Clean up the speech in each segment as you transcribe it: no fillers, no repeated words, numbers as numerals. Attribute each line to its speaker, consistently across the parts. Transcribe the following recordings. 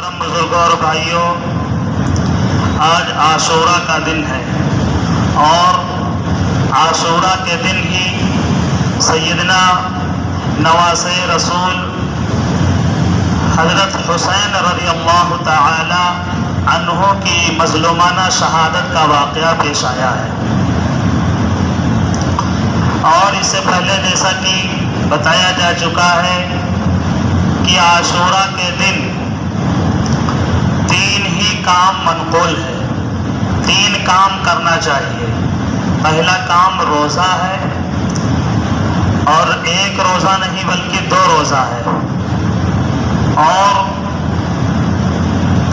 Speaker 1: محترم بزرگوں اور بھائیوں، آج عاشوراء کا دن ہے اور عاشوراء کے دن ہی سیدنا نواسۂ رسول حضرت حسین رضی اللہ تعالی عنہ کی مظلومانہ شہادت کا واقعہ پیش آیا ہے۔ اور اس سے پہلے جیسا کہ بتایا جا چکا ہے کہ عاشوراء کے دن 3 ہی کام منقول ہے، 3 کام کرنا چاہیے۔ پہلا کام روزہ ہے، اور 1 روزہ نہیں بلکہ 2 روزہ ہے، اور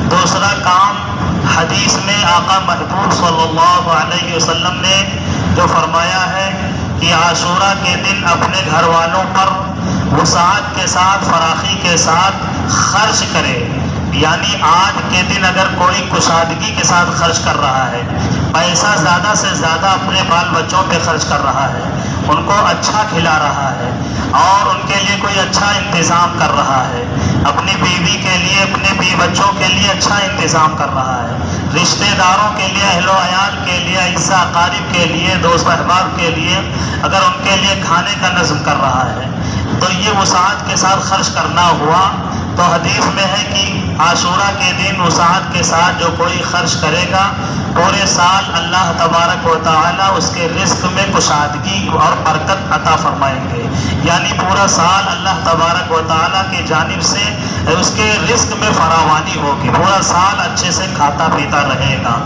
Speaker 1: دوسرا کام حدیث میں آقا محبوب صلی اللہ علیہ وسلم نے جو فرمایا ہے کہ عاشوراء کے دن اپنے گھر والوں پر وسعت کے ساتھ، فراخی کے ساتھ خرچ کرے، یعنی آج کے دن اگر کوئی کشادگی کے ساتھ خرچ کر رہا ہے، پیسہ زیادہ سے زیادہ اپنے بال بچوں پہ خرچ کر رہا ہے، ان کو اچھا کھلا رہا ہے اور ان کے لیے کوئی اچھا انتظام کر رہا ہے، اپنی بیوی کے لیے، اپنے بچوں کے لیے اچھا انتظام کر رہا ہے، رشتہ داروں کے لیے، اہل و عیال کے لیے، عزیز اقارب کے لیے، دوست احباب کے لیے اگر ان کے لیے کھانے کا نظم کر رہا ہے تو یہ وسعت کے ساتھ خرچ کرنا ہوا۔ تو حدیث میں ہے کہ عاشوراء کے دن وسعت کے ساتھ جو کوئی خرچ کرے گا، پورے سال اللہ تبارک و تعالی اس کے رزق میں کشادگی اور برکت عطا فرمائیں گے، یعنی پورا سال اللہ تبارک و تعالی کی جانب سے اس کے رزق میں فراوانی ہوگی، پورا سال اچھے سے کھاتا پیتا رہے گا۔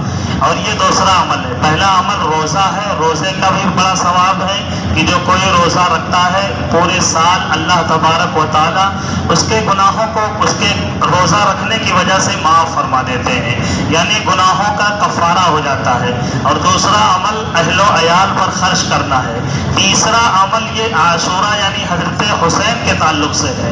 Speaker 1: اور یہ دوسرا عمل ہے۔ پہلا عمل روزہ ہے، روزے کا بھی بڑا ثواب ہے کہ جو کوئی روزہ رکھتا ہے پورے سال اللہ تبارک و تعالی اس کے گناہوں کو اس کے روزہ رکھنے کی وجہ سے معاف فرما دیتے ہیں، یعنی گناہوں کا کفارہ ہو جاتا ہے۔ اور دوسرا عمل اہل و عیال پر خرچ کرنا ہے۔ تیسرا عمل یہ عاشوراء یعنی حضرت حسین کے تعلق سے ہے۔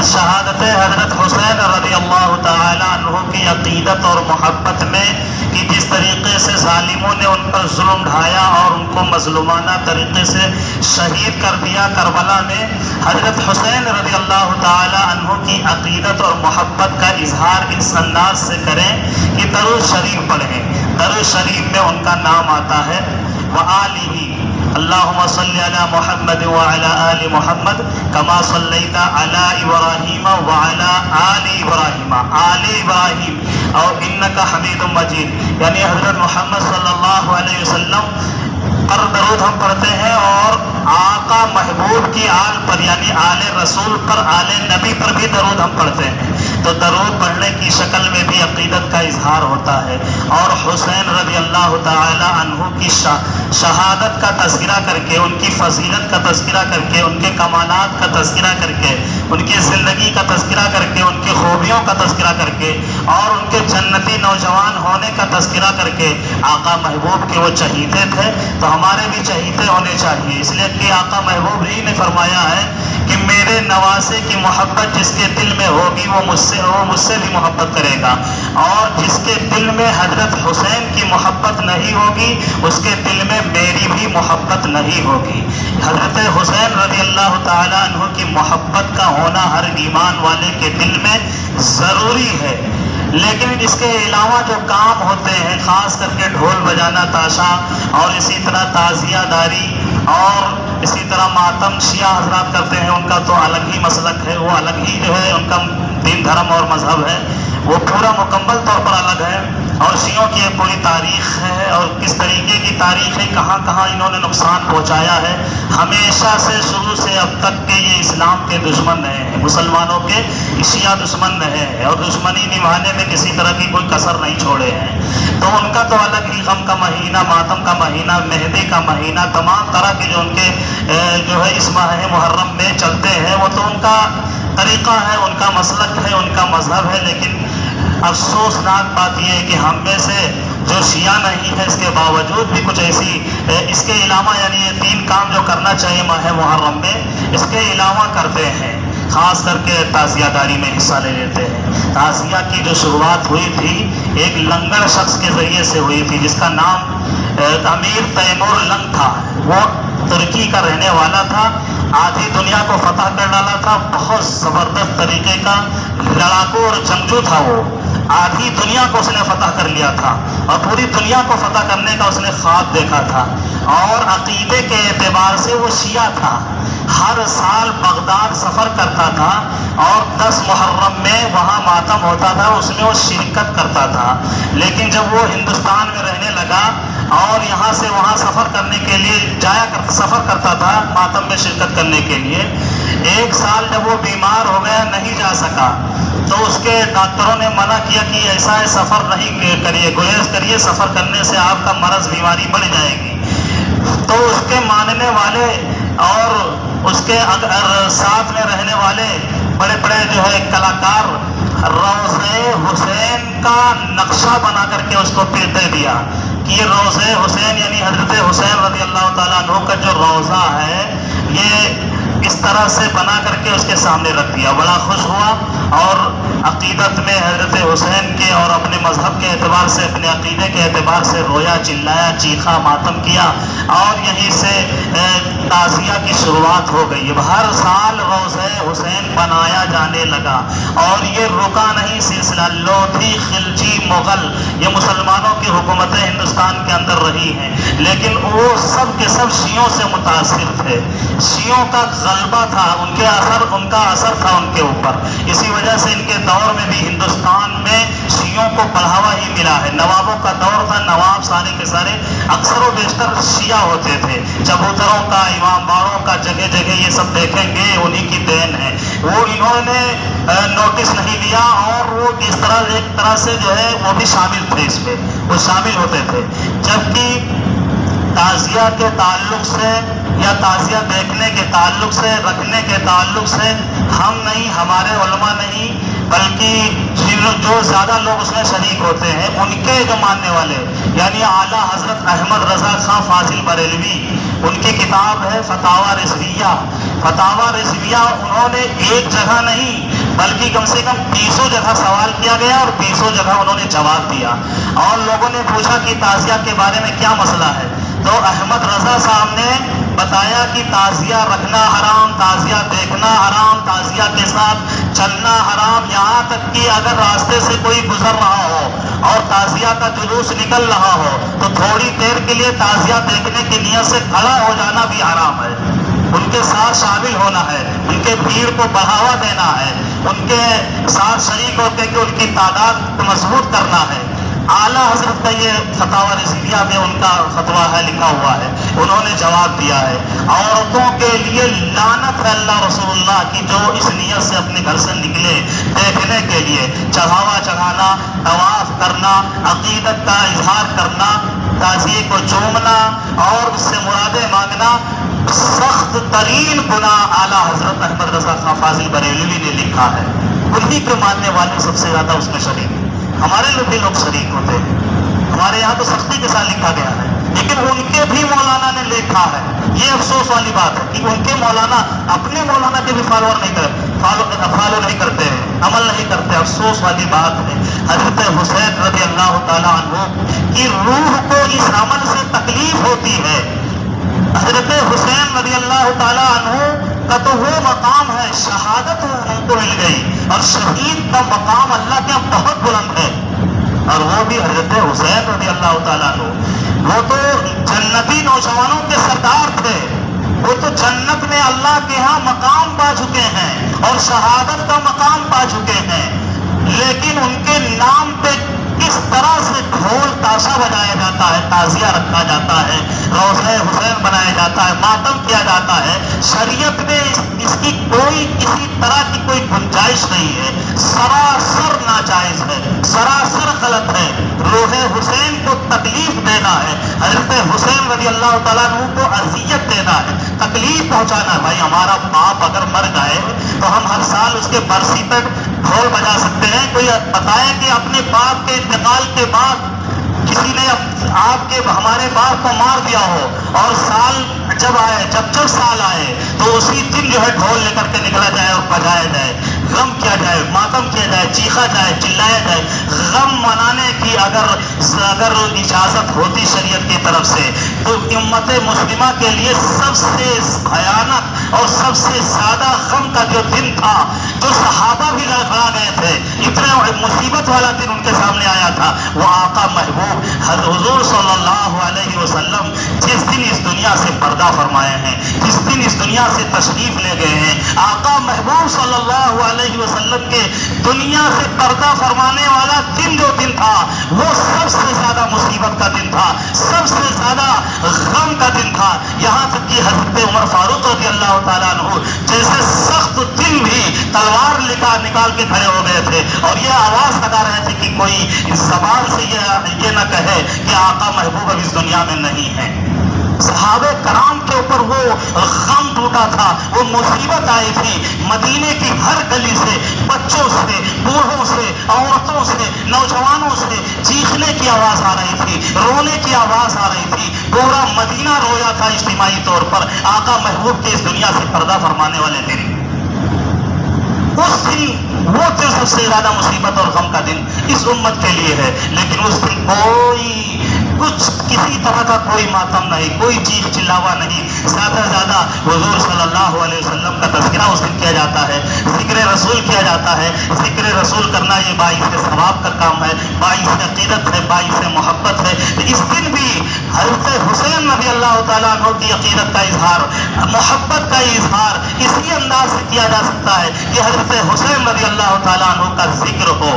Speaker 1: شہادت حضرت حسین رضی اللہ تعالی عنہ کی عقیدت اور محبت میں کہ جس طریقے سے ظالموں نے ان پر ظلم ڈھایا اور ان کو مظلومانہ طریقے سے شہید کر دیا کربلا میں، حضرت حسین رضی اللہ تعالی عنہ کی عقیدت اور محبت کا اظہار اس انداز سے کریں کہ درود شریف پڑھیں۔ درود شریف میں ان کا نام آتا ہے وآلہ، اللہم صلی علی محمد وعلی آل محمد کما صلیت علی ابراہیم وعلی آل ابراہیم، آل ابراہیم، اور انکا حمید مجید، یعنی حضرت محمد صلی اللہ علیہ وسلم پر درود ہم پڑھتے ہیں اور آقا محبوب کی آل پر یعنی آل رسول پر، آل نبی پر بھی درود ہم پڑھتے ہیں۔ تو درود پڑھنے کی شکل میں بھی عقیدت کا اظہار ہوتا ہے، اور حسین رضی اللہ تعالی عنہ کی شہادت کا تذکرہ کر کے، ان کی فضیلت کا تذکرہ کر کے، ان کے کمالات کا تذکرہ کر کے، ان کی زندگی کا تذکرہ کر کے، ان کی خوبیوں کا تذکرہ کر کے، اور ان کے جنتی نوجوان ہونے کا تذکرہ کر کے آقا محبوب کے وہ چہیتے تھے، تو ہمارے بھی چہیتے ہونے چاہیے، اس لیے کہ آقا محبوب ہی نے فرمایا ہے کہ میرے نواسے کی محبت جس کے دل میں ہوگی وہ مجھ سے بھی محبت کرے گا، اور جس کے دل میں حضرت حسین کی محبت نہیں ہوگی اس کے دل میں میری بھی محبت نہیں ہوگی۔ حضرت حسین رضی اللہ تعالی عنہ کی محبت کا ہونا ہر ایمان والے کے دل میں ضروری ہے، لیکن اس کے علاوہ جو کام ہوتے ہیں، خاص کر کے ڈھول بجانا، تاشا، اور اسی طرح تعزیہ داری اور اسی طرح ماتم شیعہ حضرات کرتے ہیں، ان کا تو الگ ہی مسلک ہے، وہ الگ ہی جو ہے ان کا دین دھرم اور مذہب ہے، وہ پورا مکمل طور پر الگ ہے، اور شیعوں کی ایک پوری تاریخ ہے، اور کس طریقے کی تاریخ ہے، کہاں کہاں انہوں نے نقصان پہنچایا ہے، ہمیشہ سے شروع سے اب تک کے یہ اسلام کے دشمن رہے ہیں، مسلمانوں کے شیعہ دشمن رہے ہیں، اور دشمنی نبھانے میں کسی طرح کی کوئی کسر نہیں چھوڑے ہیں۔ تو ان کا تو الگ ہی غم کا مہینہ، ماتم کا مہینہ، مہندی کا مہینہ، تمام طرح کے جو ان کے جو ہے اس ماہ محرم میں چلتے ہیں، وہ تو ان کا طریقہ ہے، ان کا مسلک ہے، ان کا مذہب ہے، لیکن افسوسناک بات یہ ہے کہ ہم میں سے جو شیعہ نہیں ہے اس کے باوجود بھی کچھ ایسی اس کے علاوہ یعنی یہ 3 کام جو کرنا چاہیے ماہ محرم میں، اس کے علاوہ کرتے ہیں، خاص کر کے تعزیہ داری میں حصہ لے لیتے ہیں۔ تعزیہ کی جو شروعات ہوئی تھی ایک لنگر شخص کے ذریعے سے ہوئی تھی جس کا نام امیر تیمور لنگ تھا، وہ ترکی کا رہنے والا تھا، آدھی دنیا کو فتح کر ڈالا تھا، بہت زبردست طریقے کا لڑاکو اور جنگجو تھا وہ، آدھی دنیا کو اس نے فتح کر لیا تھا اور پوری دنیا کو فتح کرنے کا اس نے خواب دیکھا تھا، اور عقیدے کے اعتبار سے وہ شیعہ تھا، ہر سال بغداد سفر کرتا تھا اور 10 محرم میں وہاں ماتم ہوتا تھا، اس میں وہ شرکت کرتا تھا۔ لیکن جب وہ ہندوستان میں رہنے لگا اور یہاں سے وہاں سفر کرنے کے لیے سفر کرتا تھا ماتم میں شرکت کرنے کے لیے، ایک سال جب وہ بیمار ہو گیا، نہیں جا سکا، تو اس کے ڈاکٹروں نے منع کیا کہ ایسا ہے سفر نہیں کریے، گریز کریے، سفر کرنے سے آپ کا مرض بیماری بڑھ جائے گی۔ تو اس کے ماننے والے اور اس کے ساتھ میں رہنے والے بڑے بڑے جو ہے کلاکار روضہ حسین کا نقشہ بنا کر کے اس کو دے دیا کہ یہ روضہ حسین یعنی حضرت حسین رضی اللہ تعالیٰ عنہ کا جو روضہ ہے یہ اس طرح سے بنا کر کے اس کے سامنے رکھ دیا۔ بڑا خوش ہوا اور عقیدت میں حضرت حسین کے اور اپنے مذہب کے اعتبار سے، اپنے عقیدے کے اعتبار سے رویا، چلایا، چیخا، ماتم کیا، اور یہیں سے تعزیہ کی شروعات ہو گئی۔ ہر سال روضہ حسین بنایا جانے لگا اور یہ رکا نہیں سلسلہ۔ لودھی، خلجی، مغل، یہ مسلمانوں کی حکومتیں ہندوستان کے اندر رہی ہیں، لیکن وہ سب کے سب شیعوں سے متاثر تھے، شیعوں کا غلبہ تھا، ان کا اثر تھا ان کے اوپر، اسی وجہ سے ان کے دور میں بھی ہندوستان میں شیعوں کو بڑھاوا ہی ملا ہے۔ نوابوں کا دور تھا، نواب سارے کے سارے اکثر و بیشتر شیعہ ہوتے تھے، چبوتروں کا، امام باڑوں کا، جگہ جگہ یہ سب دیکھیں گے انہی کی دین ہے۔ وہ انہوں نے نوٹس نہیں لیا اور وہ اس طرح ایک طرح سے جو ہے وہ بھی شامل تھے، اس میں وہ شامل ہوتے تھے۔ جبکہ تعزیہ کے تعلق سے یا تعزیہ دیکھنے کے تعلق سے، رکھنے کے تعلق سے ہم نہیں، ہمارے علماء نہیں، بلکہ جو زیادہ لوگ اس میں شریک ہوتے ہیں ان کے جو ماننے والے، یعنی اعلیٰ حضرت احمد رضا خان فاضل بریلوی، ان کی کتاب ہے فتاوی رضویہ۔ فتاوی رضویہ انہوں نے ایک جگہ نہیں بلکہ کم سے کم 20 جگہ سوال کیا گیا اور 20 جگہ انہوں نے جواب دیا، اور لوگوں نے پوچھا کہ تعزیہ کے بارے میں کیا مسئلہ ہے، تو احمد رضا صاحب نے بتایا کہ تعزیہ رکھنا حرام، تعزیہ دیکھنا حرام، تعزیہ کے ساتھ چلنا حرام، یہاں تک کہ اگر راستے سے کوئی گزر رہا ہو اور تعزیہ کا جلوس نکل رہا ہو تو تھوڑی دیر کے لیے تعزیہ دیکھنے کی نیت سے کھڑا ہو جانا بھی حرام ہے، ان کے ساتھ شامل ہونا ہے، ان کے بھیڑ کو بڑھاوا دینا ہے، ان کے ساتھ شریک ہوتے کہ ان کی تعداد کو مضبوط کرنا ہے۔ اعلیٰ حضرت کا یہ فتاوی رضویہ میں ان کا فتویٰ ہے، لکھا ہوا ہے، انہوں نے جواب دیا ہے۔ عورتوں کے لیے لعنت ہے اللہ رسول اللہ کی جو اس نیت سے اپنے گھر سے نکلے دیکھنے کے لیے، چڑھاوا چڑھانا، طواف کرنا، عقیدت کا اظہار کرنا، تعزیے کو چومنا اور اس سے مرادیں مانگنا سخت ترین گناہ اعلیٰ حضرت احمد رضا خان فاضل بریلوی نے لکھا ہے۔ انہی کے ماننے والے سب سے زیادہ اس میں شریک ہیں، ہمارے بھی لوگ شریک ہوتے ہیں، ہمارے یہاں تو سختی کے ساتھ لکھا گیا ہے، لیکن ان کے بھی مولانا نے لکھا ہے۔ یہ افسوس والی بات ہے کہ ان کے مولانا اپنے مولانا کے بھی فالو نہیں کرتے ہیں، عمل نہیں کرتے، افسوس والی بات ہے۔ حضرت حسین رضی اللہ تعالیٰ عنہ کی روح کو اس عمل سے تکلیف ہوتی ہے۔ حضرت حسین رضی اللہ تعالیٰ عنہ کا تو وہ مقام ہے، شہادت ان کو مل گئی، اور شہید کا مقام اللہ کے بہت بلند ہے، اور وہ بھی حضرت حسین رضی اللہ تعالیٰ عنہ، وہ تو جنتی نوجوانوں کے سردار تھے، وہ تو جنت میں اللہ کے ہاں مقام پا چکے ہیں اور شہادت کا مقام پا چکے ہیں، لیکن ان کے نام پہ کس طرح سے ڈھول تاشا بجایا جاتا ہے، تعزیہ رکھا جاتا ہے، روضہ حسین بنایا جاتا ہے، ماتم کیا جاتا ہے، شریعت میں اس کی کوئی کسی طرح کی کوئی گنجائش نہیں ہے، سراسر ناجائز ہے، سراسر غلط ہے۔ روح حسین کو تکلیف دینا ہے، حضرت حسین رضی اللہ تعالیٰ عنہ کو اذیت دینا ہے، تکلیف پہنچانا ہے۔ بھائی ہمارا باپ اگر مر جائے تو ہم ہر سال اس کے برسی پہ ڈھول بجا سکتے ہیں؟ کوئی بتائے کہ اپنے باپ کے انتقال کے بعد کسی نے ہمارے باپ کو مار دیا ہو اور سال جب سال آئے تو اسی دن جو ہے ڈھول لے کر کے نکلا جائے اور بجایا جائے؟ غم کیا جائے، ماتم کیا جائے، چیخا جائے، چلایا جائے، غم منانے کی اگر اجازت ہوتی شریعت کی طرف سے تو امت مسلمہ کے لیے سب سے بھیانک اور سب سے زیادہ غم کا جو دن تھا، جو صحابہ بھی گڑبڑا گئے تھے، اتنا مصیبت والا دن ان کے سامنے آیا تھا، وہ آقا محبوب حضور صلی اللہ علیہ وسلم جس دن اس دنیا سے پردہ فرمائے ہیں، جس دن اس دنیا سے تشریف لے گئے ہیں، آقا محبوب صلی اللہ علیہ وسلم کے دنیا سے پردہ فرمانے والا دن جو دن تھا وہ سب سے زیادہ مصیبت کا دن تھا، سب سے زیادہ غم کا دن تھا، یہاں تک کہ حضرت عمر فاروق رضی اللہ تعالیٰ عنہ جیسے سخت دن بھی تلوار نکال کے کھڑے ہو گئے تھے اور یہ آواز لگا رہے تھے کہ کوئی اس زبان سے یہ نہ کہے کہ آقا محبوب اب اس دنیا میں نہیں ہے۔ صحابہ کرام کے اوپر وہ غم ٹوٹا تھا، وہ مصیبت آئی تھی، مدینے کی ہر گلی سے، بچوں سے، بوڑھوں سے، عورتوں سے، نوجوانوں سے چیخنے کی آواز آ رہی تھی، رونے کی آواز آ رہی تھی، پورا مدینہ رویا تھا اجتماعی طور پر آقا محبوب کے اس دنیا سے پردہ فرمانے والے دن۔ اس دن وہ دن سب سے زیادہ مصیبت اور غم کا دن اس امت کے لیے ہے، لیکن اس دن کوئی کسی طرح کا کوئی ماتم نہیں، کوئی چیخ چلاوا نہیں، زیادہ سے زیادہ حضور صلی اللہ علیہ وسلم کا تذکرہ اس دن کیا جاتا ہے، ذکر رسول کیا جاتا ہے۔ ذکر رسول کرنا یہ باعث ثواب کا کام ہے، باعث عقیدت ہے، باعث محبت ہے۔ اس دن بھی حضرت حسین رضی اللہ تعالیٰ عنہ کی عقیدت کا اظہار، محبت کا اظہار اسی انداز سے کیا جا سکتا ہے کہ حضرت حسین رضی اللہ تعالیٰ عنہ کا ذکر ہو،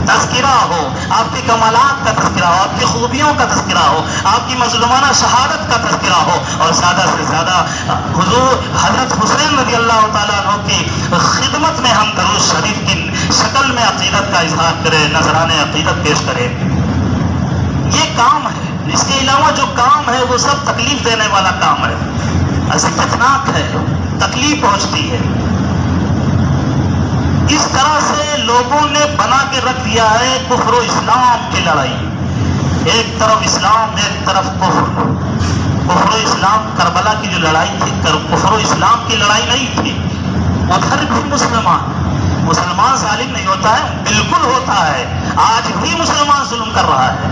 Speaker 1: تذکرہ ہو، آپ کے کمالات کا تذکرہ ہو، آپ کی خوبیوں کا تذکرہ ہو، آپ کی مظلومانہ شہادت کا تذکرہ ہو، اور زیادہ سے زیادہ حضور حضرت حسین رضی اللہ تعالیٰ عنہ کی خدمت میں ہم درود شریف کی شکل میں عقیدت کا اظہار کریں، نذرانِ عقیدت پیش کریں۔ یہ کام ہے، اس کے علاوہ جو کام ہے وہ سب تکلیف دینے والا کام ہے، اذیتناک ہے، تکلیف پہنچتی ہے۔ اس طرح سے لوگوں نے بنا کے رکھ دیا ہے کفر و اسلام کی لڑائی، ایک طرف اسلام ایک طرف کفر۔ کفر و اسلام کربلا کی جو لڑائی تھی کفر و اسلام کی لڑائی نہیں تھی، ادھر بھی مسلمان ظالم نہیں ہوتا ہے، بالکل ہوتا ہے، آج بھی مسلمان ظلم کر رہا ہے،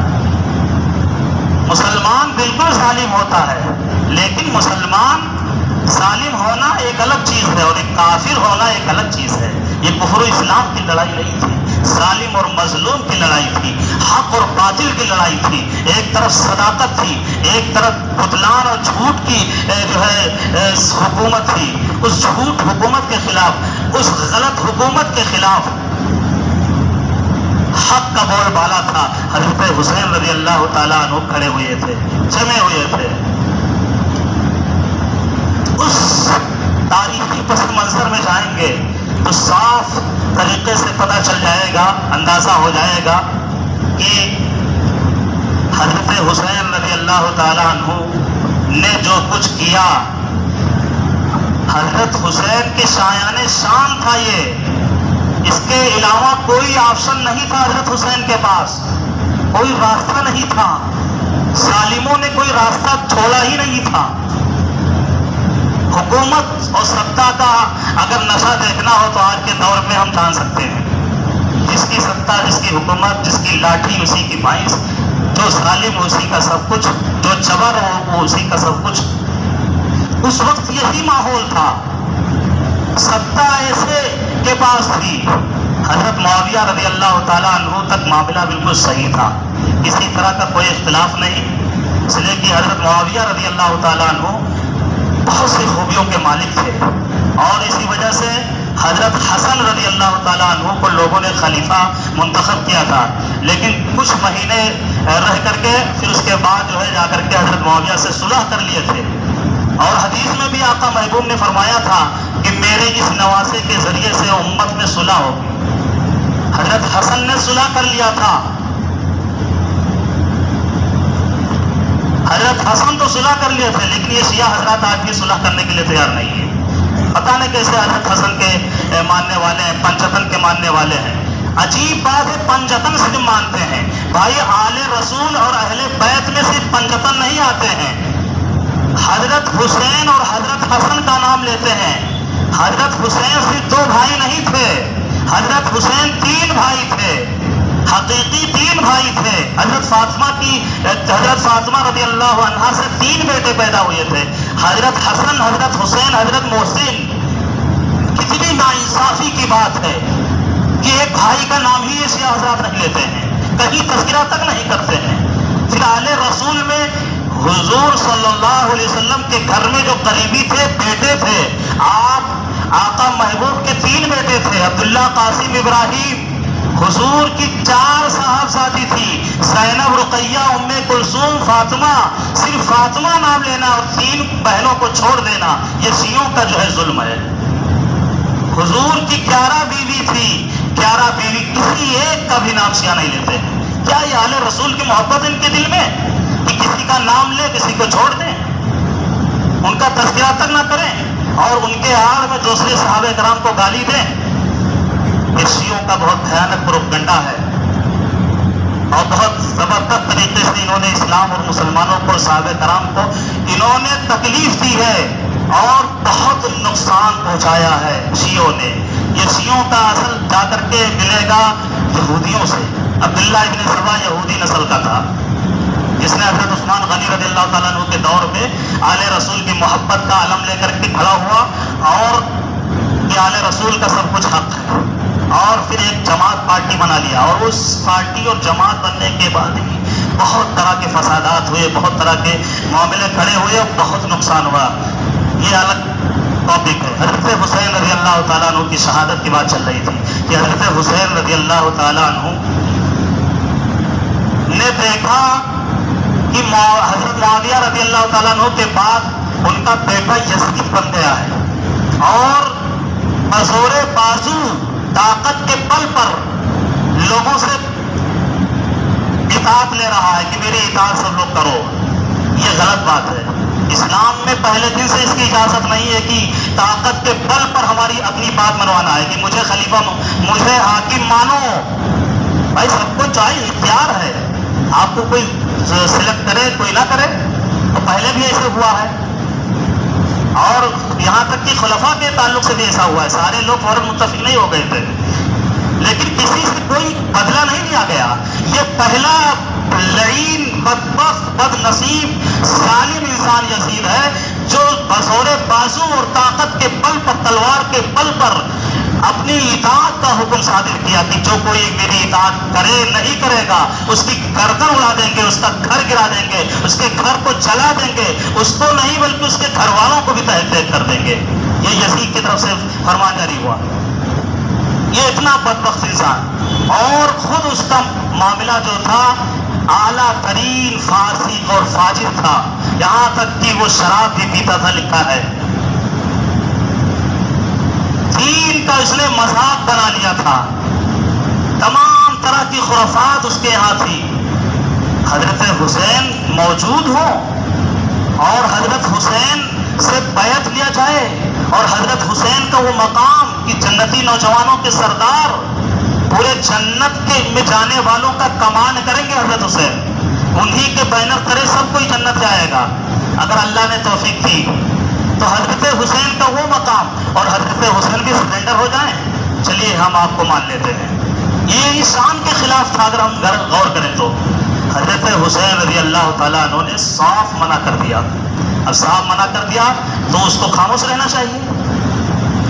Speaker 1: مسلمان بالکل ظالم ہوتا ہے، لیکن مسلمان ظالم ہونا ایک الگ چیز ہے اور ایک کافر ہونا ایک الگ چیز ہے۔ یہ کفر و اسلام کی لڑائی نہیں تھی، ظالم اور مظلوم کی لڑائی تھی، حق اور باطل کی لڑائی تھی، ایک طرف صداقت تھی، ایک طرف بطلان اور جھوٹ کی جو ہے حکومت تھی، اس جھوٹ حکومت کے خلاف، اس غلط حکومت کے خلاف حق کا بول بالا تھا۔ حضرت حسین رضی اللہ تعالیٰ عنہ کھڑے ہوئے تھے، جمے ہوئے تھے۔ اس تاریخی پس منظر میں جائیں گے تو صاف طریقے سے پتہ چل جائے گا، اندازہ ہو جائے گا کہ حضرت حسین رضی اللہ تعالیٰ عنہ نے جو کچھ کیا، حضرت حسین کے شایان شان تھا یہ، اس کے علاوہ کوئی آپشن نہیں تھا حضرت حسین کے پاس، کوئی راستہ نہیں تھا، ظالموں نے کوئی راستہ چھوڑا ہی نہیں تھا۔ حکومت اور ستا کا اگر نشہ دیکھنا ہو تو آج کے دور میں ہم جان سکتے ہیں، جس کی ستا، جس کی حکومت، جس کی لاٹھی اسی کی بھینس، جو ظالم اسی کا سب کچھ، جو جبر ہو وہ اسی کا سب کچھ۔ اس وقت یہی ماحول تھا، ستا ایسے کے پاس تھی، حضرت معاویہ رضی اللہ تعالیٰ عنہ تک معاملہ بالکل صحیح تھا، کسی طرح کا کوئی اختلاف نہیں، اس لیے کہ حضرت معاویہ رضی اللہ تعالیٰ عنہ بہت سی خوبیوں کے مالک تھے، اور اسی وجہ سے حضرت حسن رضی اللہ تعالیٰ عنہ کو لوگوں نے خلیفہ منتخب کیا تھا، لیکن کچھ مہینے رہ کر کے پھر اس کے بعد جو ہے جا کر کے حضرت معاویہ سے صلح کر لیے تھے، اور حدیث میں بھی آقا محبوب نے فرمایا تھا کہ میرے اس نواسے کے ذریعے سے امت میں صلح ہوگی۔ حضرت حسن نے صلح کر لیا تھا، حضرت حسن تو صلح کر لیے تھے، لیکن یہ شیعہ حضرات آج بھی صلح کرنے کے لیے تیار نہیں ہے۔ پتہ نہیں کیسے حضرت حسن کے ماننے والے ہیں، پنجتن کے ماننے والے ہیں۔ عجیب بات ہے، پنجتن صرف مانتے ہیں بھائی، آل رسول اور اہل بیت میں صرف پنجتن نہیں آتے ہیں، حضرت حسین اور حضرت حسن کا نام لیتے ہیں، حضرت حسین صرف 2 بھائی نہیں تھے، حضرت حسین 3 بھائی تھے، حقیقی 3 بھائی تھے۔ حضرت فاطمہ رضی اللہ عنہا سے 3 بیٹے پیدا ہوئے تھے، حضرت حسن، حضرت حسین، حضرت محسن۔ کتنی ناانصافی کی بات ہے کہ ایک بھائی کا نام ہی یہ شیعہ حضرات رکھ لیتے ہیں، کہیں تذکرہ تک نہیں کرتے ہیں۔ پھر آل رسول میں حضور صلی اللہ علیہ وسلم کے گھر میں جو قریبی تھے، بیٹے تھے، آپ آقا محبوب کے 3 بیٹے تھے، عبداللہ، قاسم، ابراہیم۔ حضور کی 4 صاحبزادی تھی، زینب، رقیہ، ام کلثوم، فاطمہ۔ صرف فاطمہ نام لینا اور 3 بہنوں کو چھوڑ دینا، یہ شیعوں کا جو ہے ظلم ہے۔ حضور کی 11 بیوی تھی، 11 بیوی، کسی ایک کا بھی نام شیعہ نہیں لیتے ہیں۔ کیا یہ آل رسول کی محبت ان کے دل میں کہ کسی کا نام لے، کسی کو چھوڑ دیں، ان کا تذکرہ تک نہ کریں اور ان کے آڑ میں دوسرے صحابہ کرام کو گالی دیں؟ یہ شیعوں کا بہت بھیانک پروپیگنڈا ہے اور بہت زبردست طریقے سے انہوں نے اسلام اور مسلمانوں کو، صحابہ کرام کو انہوں نے تکلیف دی ہے اور بہت نقصان پہنچایا ہے شیعوں نے۔ یہ شیعوں کا اصل جا کر کے ملے گا یہودیوں سے۔ عبداللہ ابن سبا یہودی نسل کا تھا، جس نے حضرت عثمان غنی رضی اللہ تعالیٰ عنہ کے دور میں آل رسول کی محبت کا علم لے کر کے کھڑا ہوا اور کہ آل رسول کا سب کچھ حق ہے، اور پھر ایک جماعت پارٹی بنا لیا، اور اس پارٹی اور جماعت بننے کے بعد ہی بہت طرح کے فسادات ہوئے، بہت طرح کے معاملے کھڑے ہوئے اور بہت نقصان ہوا۔ یہ الگ ٹاپک ہے۔ حضرت حسین رضی اللہ تعالیٰ عنہ کی شہادت کی بات چل رہی تھی کہ حضرت حسین رضی اللہ تعالیٰ عنہ نے دیکھا کہ حضرت معاویہ رضی اللہ تعالیٰ عنہ کے بعد ان کا بیٹا یزید بن گیا ہے اور بزور بازو، طاقت کے بل پر لوگوں سے اطاعت لے رہا ہے کہ میری اطاعت سب لوگ کرو۔ یہ غلط بات ہے۔ اسلام میں پہلے دن سے اس کی اجازت نہیں ہے کہ طاقت کے بل پر ہماری اپنی بات منوانا ہے کہ مجھے خلیفہ، مجھے حاکم مانو۔ بھائی سب کو چاہیے، اختیار ہے، آپ کو کوئی سلیکٹ کرے کوئی نہ کرے، تو پہلے بھی ایسے ہوا ہے اور یہاں تک کہ خلفاء کے تعلق سے بھی ایسا ہوا ہے، سارے لوگ فوراً متفق نہیں ہو گئے تھے، لیکن کسی سے کوئی بدلہ نہیں لیا گیا۔ یہ پہلا لعین، بدبخت، بد نصیب، ظالم انسان یزید ہے جو بزور بازو اور طاقت کے بل پر، تلوار کے بل پر اپنی اطاعت کا حکم صادر کیا کہ جو کوئی میری اطاعت کرے، نہیں کرے گا اس کی گردن اڑا دیں گے، اس کا گھر گرا دیں گے، اس کے گھر کو جلا دیں گے، اس کو نہیں بلکہ اس کے گھر والوں کو بھی تحت کر دیں گے۔ یہ یزید کی طرف سے فرمان جاری ہوا۔ یہ اتنا بدبخت انسان، اور خود اس کا معاملہ جو تھا اعلیٰ ترین فاسق اور فاجر تھا، یہاں تک کہ وہ شراب بھی پیتا تھا، لکھا ہے۔ دین کا اس نے مذاق بنا لیا تھا، تمام طرح کی خرافات اس کے یہاں تھی۔ حضرت حسین موجود ہوں اور حضرت حسین سے بیعت لیا جائے اور حضرت حسین کا وہ مقام کہ جنتی نوجوانوں کے سردار، پورے جنت کے میں جانے والوں کا کمان کریں گے حضرت حسین، انہی کے بینر کرے سب کوئی جنت جائے گا اگر اللہ نے توفیق دی تو۔ حضرت حسین کا وہ مقام، اور حضرت حسین بھی سرنڈر ہو جائیں، چلیے ہم آپ کو مان لیتے ہیں، یہ شان کے خلاف تھا۔ اگر ہم غور کریں تو حضرت حسین رضی اللہ تعالیٰ عنہ نے صاف منع کر دیا۔ اب صاف منع کر دیا تو اس کو خاموش رہنا چاہیے،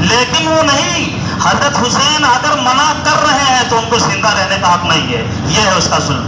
Speaker 1: لیکن وہ نہیں۔ حضرت حسین اگر منع کر رہے ہیں تو ان کو زندہ رہنے کا حق نہیں ہے، یہ ہے اس کا ظلم۔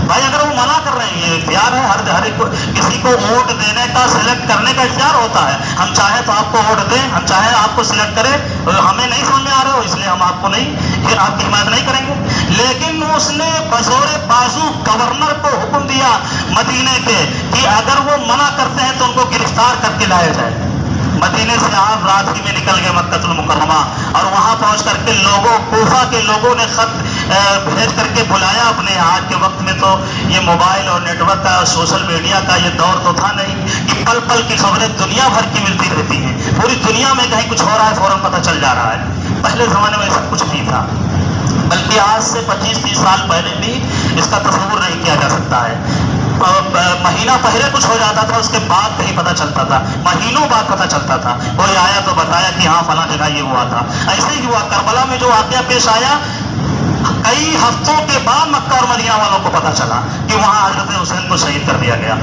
Speaker 1: بھائی اگر وہ منع کر رہے ہیں، یہ اختیار ہے، ہر ایک کو، کسی کو ووٹ دینے کا، سلیکٹ کرنے کا اختیار ہوتا ہے۔ ہم چاہیں تو آپ کو ووٹ دیں، ہم چاہیں آپ کو سلیکٹ کریں، ہمیں نہیں سمجھ میں آ رہے ہو اس لیے ہم آپ کو نہیں، پھر آپ کی حمایت نہیں کریں گے۔ لیکن اس نے بزور بازو گورنر کو حکم دیا مدینے کے کہ اگر وہ منع کرتے ہیں تو ان کو گرفتار کر کے لایا جائے۔ مدینے سے آپ رات ہی میں نکل گئے مکہ المکرمہ، اور وہاں پہنچ کر کے لوگوں، کوفہ کے لوگوں نے خط بھیج کر کے بلایا اپنے۔ آج کے وقت میں تو یہ موبائل اور نیٹ ورک کا، سوشل میڈیا کا یہ دور تو تھا نہیں کہ پل پل کی خبریں دنیا بھر کی ملتی رہتی ہیں، پوری دنیا میں کہیں کچھ ہو رہا ہے فوراً پتہ چل جا رہا ہے۔ پہلے زمانے میں ایسا کچھ نہیں تھا، بلکہ آج سے 25-30 سال پہلے بھی اس کا تصور نہیں کیا جا سکتا ہے۔ مہینہ پہلے کچھ ہو جاتا تھا، اس کے بعد کہیں پتہ چلتا تھا، مہینوں بعد پتہ چلتا تھا، کوئی آیا تو بتایا کہ ہاں فلاں جگہ یہ ہوا تھا۔ ایسے ہی ہوا کربلا میں جو واقعہ پیش آیا، کئی ہفتوں کے بعد مکہ اور مدینہ والوں کو پتہ چلا کہ وہاں حضرت حسین کو شہید کر دیا گیا۔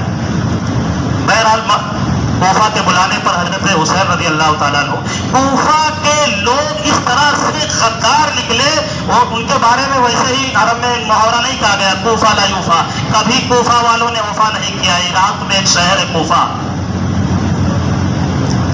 Speaker 1: بہرحال کوفہ کے بلانے پر حضرت حسین رضی اللہ تعالیٰ عنہ، کوفہ کے لوگ اس طرح سے غدار نکلے، اور ان کے بارے میں ویسے ہی عرب میں محاورہ نہیں کہا گیا کوفہ لا یوفا، کبھی کوفہ والوں نے وفا نہیں کیا۔ عراق میں ایک شہر ہے کوفہ،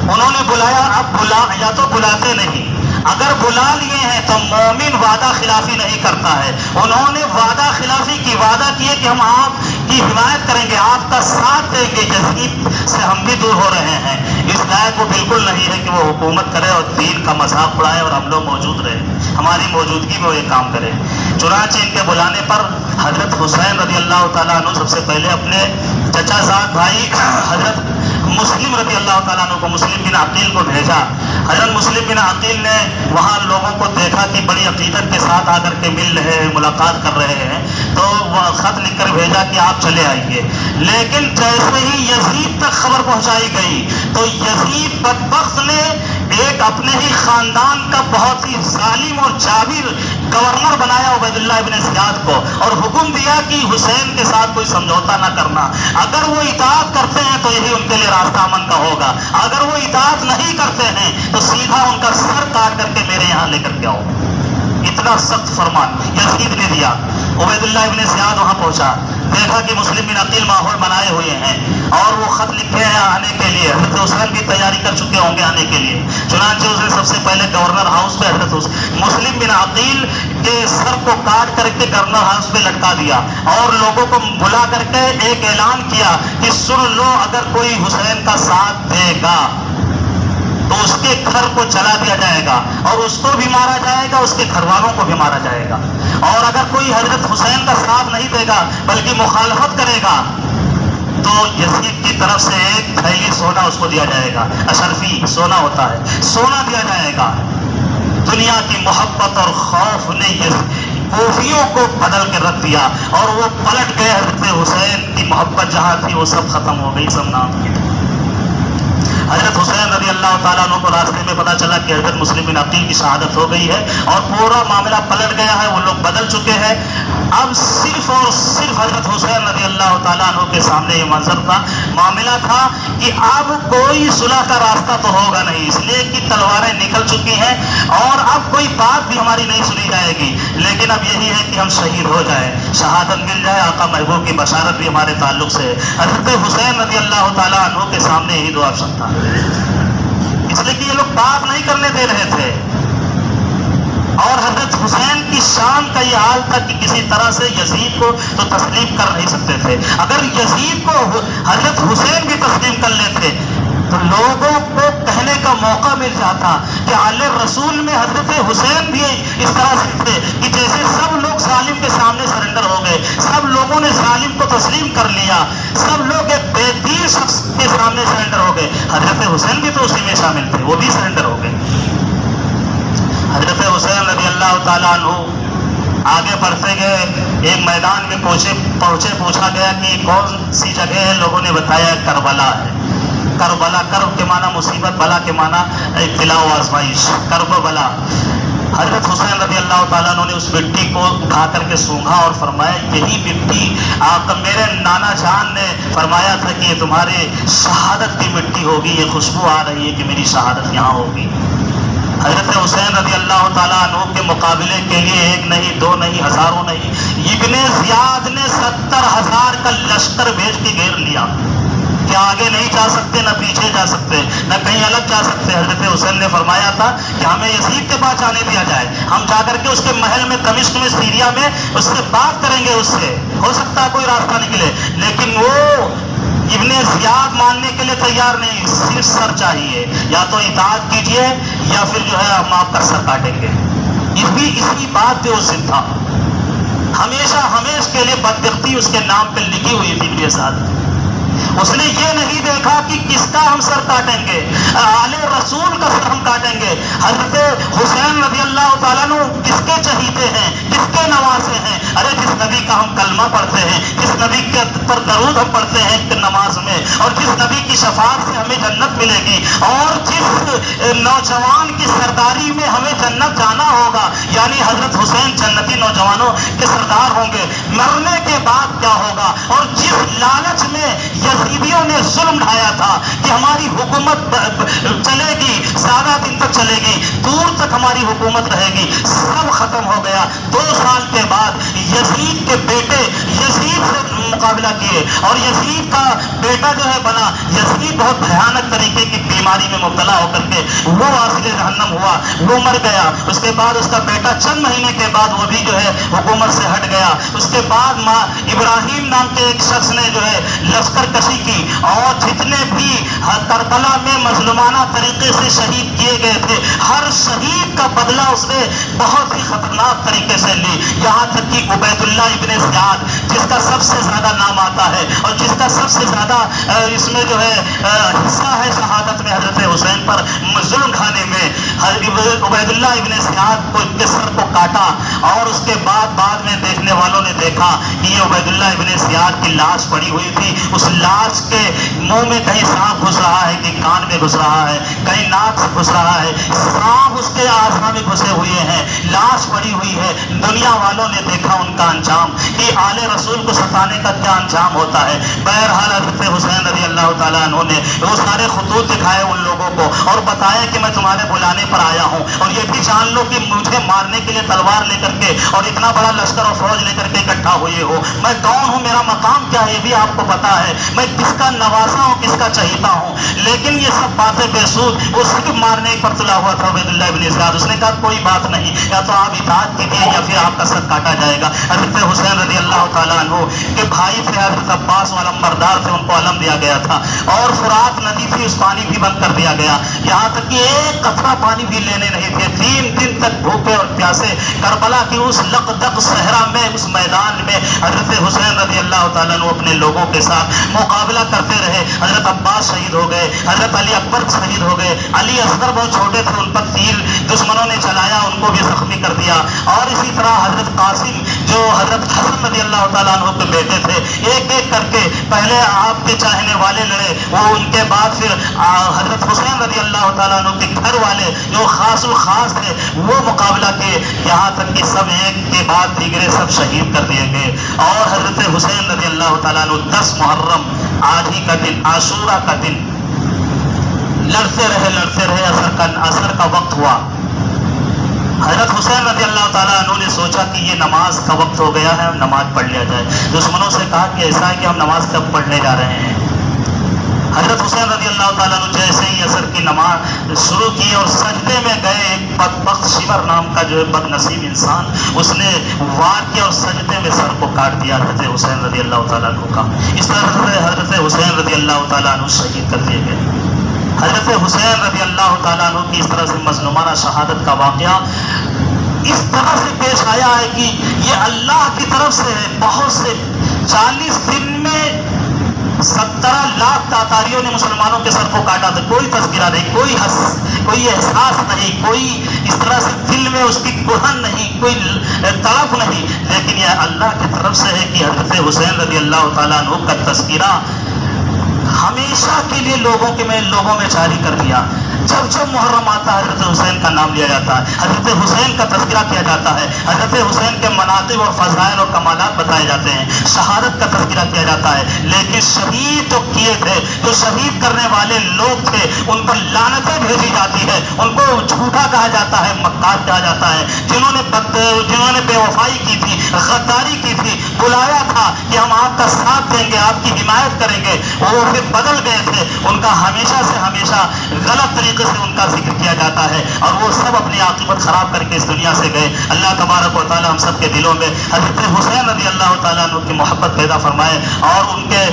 Speaker 1: انہوں نے بلایا، اب یا تو بلاتے نہیں، اگر بلا لیے ہیں تو مومن وعدہ خلافی نہیں کرتا ہے۔ انہوں نے وعدہ خلافی کی، وعدہ کیے کہ ہم آپ کی حمایت کریں گے، آپ کا ساتھ دیں گے، یزید سے ہم بھی دور ہو رہے ہیں۔ اس لائق وہ بالکل نہیں ہے کہ وہ حکومت کرے اور دین کا مذاق اڑائے اور ہم لوگ موجود رہے، ہماری موجودگی میں وہ یہ کام کرے۔ چنانچہ ان کے بلانے پر حضرت حسین رضی اللہ تعالیٰ عنہ سب سے پہلے اپنے چچا زاد بھائی حضرت مسلم رضی اللہ تعالیٰ عنہ کو، مسلم بن عقیل کو بھیجا۔ حضرت مسلم بن عقیل نے وہاں لوگوں کو دیکھا کہ بڑی عقیدت کے ساتھ آ کر کے مل رہے ہیں، ملاقات کر رہے ہیں، تو وہ خط لکھ کر بھیجا کہ آپ چلے آئیے۔ لیکن جیسے ہی یزید تک خبر پہنچائی گئی تو یزید بدبخت نے ایک اپنے ہی خاندان کا بہت ہی ظالم اور جابر گورنر بنایا عبید اللہ ابن زیاد کو، اور حکم دیا کہ حسین کے ساتھ کوئی سمجھوتا نہ کرنا، اگر وہ اطاعت کرتے ہیں تو یہی ان کے لیے راستہ امن کا ہوگا، اگر وہ اطاعت نہیں کرتے ہیں تو سیدھا ان کا سر کاٹ کر کے میرے یہاں لے کر کے آؤ۔ اتنا سخت فرمان یزید نے دیا۔ عبید اللہ ابن زیاد وہاں پہنچا، دیکھا کہ مسلم بن عقیل ماحول بنائے ہوئے ہیں اور وہ خط لکھے ہیں آنے کے لیے، حضرت حسین بھی تیاری کر چکے ہوں گے آنے کے لیے۔ چنانچہ اس نے سب سے پہلے گورنر ہاؤس پہ حضرت مسلم بن عقیل کے سر کو کاٹ کر کے گورنر ہاؤس پہ لٹکا دیا، اور لوگوں کو بلا کر کے ایک اعلان کیا کہ سن لو، اگر کوئی حسین کا ساتھ دے گا تو اس کے گھر کو جلا دیا جائے گا، اور اس کو بھی مارا جائے گا، اس کے گھر والوں کو بھی مارا جائے گا، اور اگر کوئی حضرت حسین کا ساتھ نہیں دے گا بلکہ مخالفت کرے گا تو یزید کی طرف سے ایک تھیلی سونا اس کو دیا جائے گا، اشرفی سونا ہوتا ہے، سونا دیا جائے گا۔ دنیا کی محبت اور خوف نے کوفیوں کو بدل کے رکھ دیا، اور وہ پلٹ گئے، حضرت حسین کی محبت جہاں تھی وہ سب ختم ہو گئی، سب نام کی۔ حضرت حسین رضی اللہ تعالیٰ عنہ کو راستے میں پتہ چلا کہ حضرت مسلم بن عقیل کی شہادت ہو گئی ہے اور پورا معاملہ پلٹ گیا ہے، وہ لوگ بدل چکے ہیں۔ اب صرف اور صرف حضرت حسین رضی اللہ تعالیٰ عنہ کے سامنے یہ منظر تھا، معاملہ تھا کہ اب کوئی صلح کا راستہ تو ہوگا نہیں، اس لیے کہ تلواریں نکل چکی ہیں اور اب کوئی بات بھی ہماری نہیں سنی جائے گی، لیکن اب یہی ہے کہ ہم شہید ہو جائیں، شہادت مل جائے، آقا محبوب کی بشارت بھی ہمارے تعلق سے ہے۔ حضرت حسین رضی اللہ تعالیٰ عنہ کے سامنے یہی دو آپشن تھا، اس لیے کہ یہ لوگ بات نہیں کرنے دے رہے تھے، اور حضرت حسین کی شان کا یہ حال تھا کہ کسی طرح سے یزید کو تو تسلیم کر نہیں سکتے تھے۔ اگر یزید کو حضرت حسین بھی تسلیم کر لیتے تو لوگوں کو کہنے کا موقع مل جاتا کہ آل رسول میں حضرت حسین بھی اس طرح سے تھے کہ جیسے سب لوگ ظالم کے سامنے سرنڈر ہو گئے، سب لوگوں نے ظالم کو تسلیم کر لیا، سب لوگ ایک بے دین شخص کے سامنے سرنڈر ہو گئے، حضرت حسین بھی تو اسی میں شامل تھے، وہ بھی سرنڈر ہو گئے۔ حضرت حسین رضی اللہ تعالیٰ عنہ آگے بڑھتے گئے، ایک میدان میں پہنچے، پوچھا گیا کہ کون سی جگہ ہے، لوگوں نے بتایا کربلا ہے۔ کربلا، کرب کے معنی مصیبت، بلا کے معنی ابتلاء و آزمائش، کرب بلا۔ حضرت حسین رضی اللہ تعالیٰ عنہ نے اس مٹی کو اٹھا کر کے سونگھا اور فرمایا یہی مٹی میرے نانا جان نے فرمایا تھا کہ یہ تمہارے شہادت کی مٹی ہوگی، یہ خوشبو آ رہی ہے کہ میری شہادت یہاں ہوگی۔ حضرت حسین رضی اللہ تعالیٰ عنہ کے مقابلے کے لیے ایک نہیں، دو نہیں، ہزاروں نہیں، ابن زیاد نے 70,000 کا لشکر بھیج کے گھیر لیا کہ آگے نہیں جا سکتے، نہ پیچھے جا سکتے، نہ کہیں الگ جا سکتے۔ حضرت حسین نے فرمایا تھا کہ ہمیں یزید کے پاس جانے دیا جائے، ہم جا کر کے اس کے محل میں دمشق میں سیریا میں اس سے بات کریں گے، اس سے ہو سکتا ہے کوئی راستہ نکلے، لیکن وہ ابن زیاد ماننے کے لیے تیار نہیں، صرف سر چاہیے، یا تو اطاعت کیجیے یا پھر جو ہے ہم آپ کا سر کاٹیں گے۔ اسی بات پہ وہ ضد تھا، ہمیشہ کے لیے بدبختی اس کے نام پہ لکھی ہوئی تھی ابن زیاد۔ اس نے یہ نہیں دیکھا کہ کس کا ہم سر کاٹیں گے، آل رسول کا سر ہم کاٹیں گے۔ حضرت حسین رضی اللہ تعالیٰ عنہ کس کے چہیتے ہیں، کس کے نواسے ہیں؟ ارے جس نبی نبی کا ہم کلمہ پڑھتے ہیں، جس نبی کے پر درود ہم پڑھتے ہیں نماز میں، اور جس نبی کی شفاعت سے ہمیں جنت ملے گی، اور جس نوجوان کی سرداری میں ہمیں جنت جانا ہوگا، یعنی حضرت حسین جنتی نوجوانوں کے سردار ہوں گے، مرنے کے بعد کیا ہوگا، اور جس لالچ میں یزیدیوں نے ظلم ڈھایا تھا کہ ہماری حکومت چلے گی، زیادہ دن تک چلے گی، دور تک ہماری حکومت رہے گی، سب ختم ہو گیا۔ 2 سال کے بعد یزید کے بیٹے یزید سے مقابلہ کیے، اور یزید کا بیٹا جو ہے بنا، یزید بہت بھیانک طریقے کی بیماری میں مبتلا ہو کر کے وہ واصل جہنم ہوا، وہ مر گیا۔ اس کے بعد اس کا بیٹا چند مہینے کے بعد وہ بھی جو ہے حکومت سے ہٹ گیا۔ اس کے بعد ماں ابراہیم نام کے ایک شخص نے جو ہے لشکر کشی کی، اور جتنے بھی کربلا میں مظلومانہ طریقے سے شہید کیے گئے تھے، ہر شہید کا بدلہ اس نے بہت ہی خطرناک طریقے سے لی، یہاں تک کہ عبید اللہ ابن زیاد، جس کا سب سے زیادہ نام آتا ہے اور جس کا سب سے زیادہ اس میں جو ہے حصہ ہے شہادت میں حضرت حسین پر ظلم ڈھانے میں، عبید اللہ ابن زیاد کو کے سر کو کاٹا، اور اس کے بعد میں دیکھنے والوں نے دیکھا کہ یہ عبید اللہ ابن زیاد کی لاش پڑی ہوئی تھی، اس لاش کے منہ میں کہیں سانپ گھس رہا ہے، کہیں کان میں گھس رہا ہے، کہیں ناک سے گھس رہا ہے، سانپ اس کے آسما میں گھسے ہوئے ہیں، لاش پڑی ہوئی ہے۔ دنیا والوں نے دیکھا ان کا انجام کہ آل رسول کو ستانے کا کیا انجام ہوتا ہے۔ بہرحال حضرت حسین رضی اللہ تعالیٰ عنہ نے وہ سارے خطوط دکھائے ان لوگوں کو، اور بتایا کہ میں تمہارے بلانے پر آیا ہوں، اور یہ بھی جان لو کہ مجھے مارنے کے لیے تلوار لے کر کے اور اتنا بڑا لشکر اور فوج لے کر کے اکٹھا ہوئے ہو، میں کون ہوں، میرا مقام کیا ہے، یہ بھی آپ کو پتا ہے، میں کس کا نواسا ہوں، کس کا چہیتا ہوں۔ لیکن یہ سب باتیں بے سود، وہ صرف مارنے پر تلا ہوا تھا عبید اللہ ابن زیاد۔ اس نے کہا کوئی بات نہیں، یا تو آپ اطاعت کیجیے یا پھر آپ کا سر کاٹا جائے گا۔ حضرت حسین رضی اللہ تعالیٰ عنہ کے بھائی تھے حضرت عباس علمبردار تھے، ان کو علم دیا گیا تھا، اور فرات ندی تھی، اس پانی بھی بند کر دیا گیا، یہاں تک کہ ایک قطرہ پانی بھی لینے نہیں تھے۔ 3 دن تک بھوکے اور پیاسے کربلا کی اس لقدق صحرا میں، اس میدان میں حضرت حسین رضی اللہ تعالیٰ عنہ اپنے لوگوں کے ساتھ مقابلہ کرتے رہے۔ حضرت عباس شہید ہو گئے، حضرت علی اکبر شہید ہو گئے، علی اصغر بہت چھوٹے تھے، ان پر تیر دشمنوں نے چلایا، ان کو بھی زخمی کر دیا، اور اسی طرح حضرت قاسم جو حضرت حسن رضی اللہ تعالیٰ عنہ کے بیٹے تھے، ایک ایک کر کے پہلے آپ کے چاہنے والے لڑے، وہ ان کے بعد پھر حضرت حسین رضی اللہ تعالیٰ عنہ کے گھر والے جو خاص الخاص تھے وہ مقابلہ کیے، یہاں تک کہ سب ایک کے بعد دیگرے سب شہید کر دیے گئے۔ اور حضرت حسین رضی اللہ تعالیٰ عنہ 10 محرم آج ہی کا دن، عاشورہ کا دن، لڑتے رہے، اثر کا وقت ہوا۔ حضرت حسین رضی اللہ تعالیٰ عنہ نے سوچا کہ یہ نماز کا وقت ہو گیا ہے، نماز پڑھ لیا جائے۔ دشمنوں سے کہا کہ ایسا ہے کہ ہم نماز کب پڑھنے جا رہے ہیں۔ حضرت حسین رضی اللہ تعالیٰ عنہ جیسے ہی عصر کی نماز شروع کی اور سجدے میں گئے، ایک بدبخت شمر نام کا جو بد نصیب انسان، اس نے وار کیا اور سجدے میں سر کو کاٹ دیا حضرت حسین رضی اللہ تعالیٰ عنہ کا۔ اس طرح حضرت حسین رضی اللہ تعالیٰ عنہ شہید کر دیے گئے۔ حضرت حسین رضی اللہ تعالیٰ عنہ کی اس طرح سے مظلومانہ شہادت کا واقعہ اس طرح سے پیش آیا ہے کہ یہ اللہ کی طرف سے ہے۔ بہت سے 40 دن میں 17 لاکھ تاتاریوں نے مسلمانوں کے سر کو کاٹا تھا، کوئی تذکرہ نہیں، کوئی احساس نہیں، کوئی اس طرح سے دل میں اس کی گہن نہیں، کوئی تڑپ نہیں، لیکن یہ اللہ کی طرف سے ہے کہ حضرت حسین رضی اللہ تعالیٰ عنہ کا تذکرہ ہمیشہ کے لیے لوگوں میں جاری کر دیا۔ جب جب محرم آتا ہے حضرت حسین کا نام لیا جاتا ہے، حضرت حسین کا تذکرہ کیا جاتا ہے، حضرت حسین کے مناقب اور فضائل اور کمالات بتائے جاتے ہیں، شہادت کا تذکرہ کیا جاتا ہے۔ لیکن شہید تو کیے تھے، جو شہید کرنے والے لوگ تھے ان پر لعنتیں بھیجی جاتی ہے، ان کو جھوٹا کہا جاتا ہے، مکار کہا جاتا ہے، جنہوں نے بے وفائی کی تھی، غداری کی تھی، بلایا تھا کہ ہم آپ کا ساتھ دیں گے، آپ کی حمایت کریں گے، وہ پھر بدل گئے تھے، ان کا ہمیشہ سے ہمیشہ غلط طریقے سے ان کا ذکر کیا جاتا ہے، اور وہ سب اپنی عاقبت خراب کر کے اس دنیا سے گئے۔ اللہ تبارک و تعالی ہم سب کے دلوں میں حضرت حسین رضی اللہ تعالیٰ عنہ کی محبت پیدا فرمائے، اور ان کے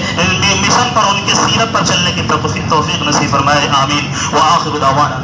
Speaker 1: مشن پر، ان کی سیرت پر چلنے کی توفیق نصیب فرمائے، آمین۔ وآخر دعوانا